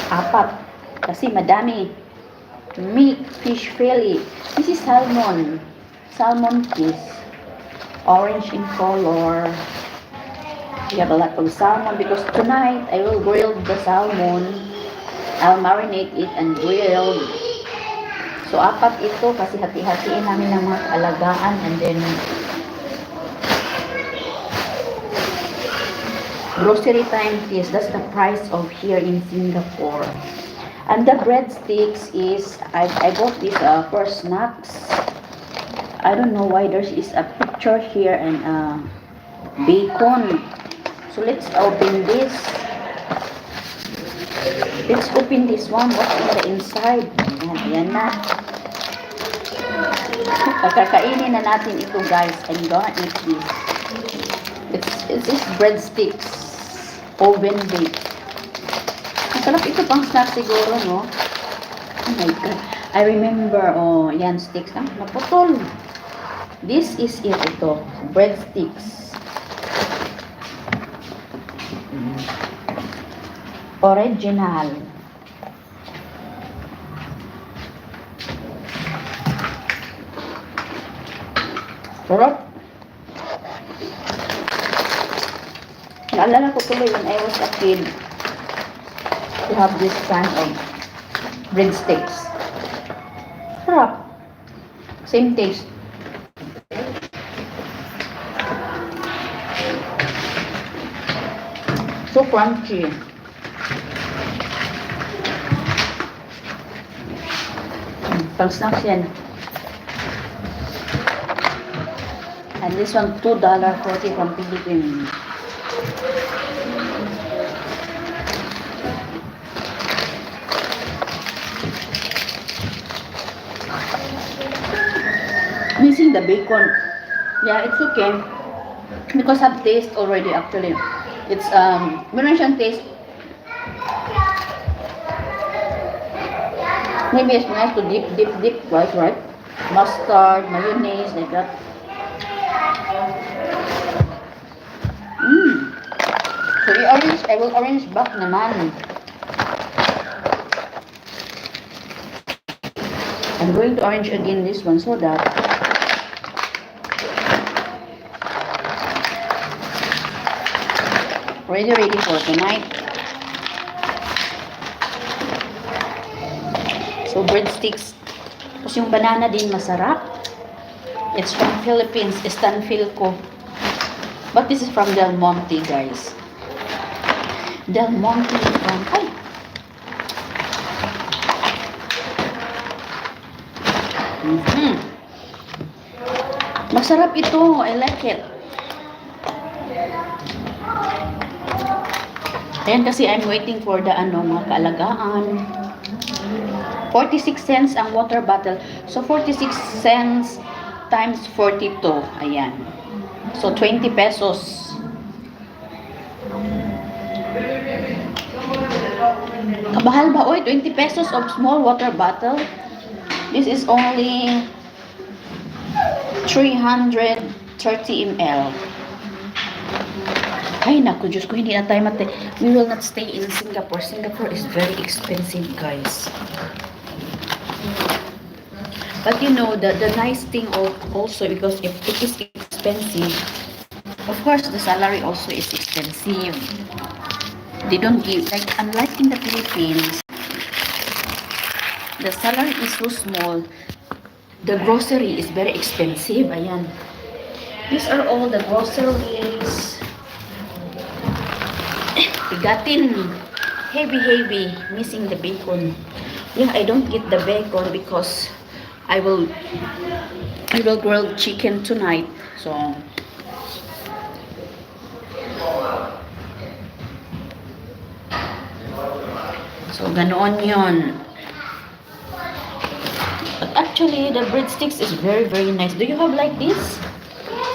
Apat. Kasi madami. Meat, fish fillet. This is salmon. Salmon piece. Orange in color. We have a lot of salmon because tonight I will grill the salmon. I'll marinate it and grill. So, apat ito kasi hati-hatiin namin ng mga alagaan and then grocery time is that's the price of here in Singapore. And the breadsticks is I bought this for snacks. I don't know why there is a picture here and bacon. So let's open this. Let's open this one. What's in the inside? Ayan na. Kakakainin na natin ito, guys. I'm gonna eat this. It's breadsticks. Oven baked. Masarap ito pang snack siguro, no? Oh my God. I remember, oh, yan, sticks. Ah, naputol. This is it, ito. Breadsticks. Original. Sarap. Naalala ko tuloy when I was a kid to have this kind of breadsticks. Sarap. Same taste. So crunchy. Pang snacks yan. And this one, $2.40 from Philippines. Missing the bacon. Yeah, it's okay. Because have taste already actually. It's meron siyang taste. Maybe it's nice to dip, right? Mustard, mayonnaise, like that. So I will orange back naman. I'm going to orange again this one so that ready for tonight. So breadsticks. Tapos yung banana din masarap. It's from Philippines, Estanfilco. But this is from Del Monte, guys. Del Monte from Masarap ito. I like it. Ayan kasi I'm waiting for the mga kaalagaan. 46 cents ang water bottle. So 46 cents times 42. Ayan. So 20 pesos. Kabahal ba? Oy, 20 pesos of small water bottle. This is only 330 ml. Ay, naku, Diyos ko, hindi na tayo We will not stay in Singapore. Singapore is very expensive, guys. But you know, the nice thing also, because if it is expensive, of course, the salary also is expensive. They don't give, like, unlike in the Philippines, the salary is so small. The grocery is very expensive. Ayan. These are all the groceries. Bigatin. Heavy. Missing the bacon. Yeah, I don't get the bacon because I will grill chicken tonight. So ganoon yun. But actually, the breadsticks is very nice. Do you have like this?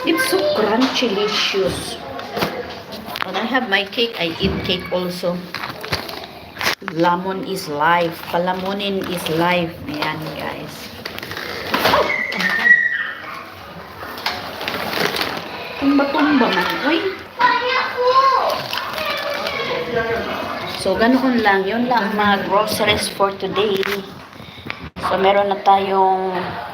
It's so crunchy, delicious. When I have my cake, I eat cake also. Lamon is life. Palamunin is life. Ayan, guys. Tumba man. Uy. So, ganoon lang. Yun lang mga groceries for today. So, meron na tayong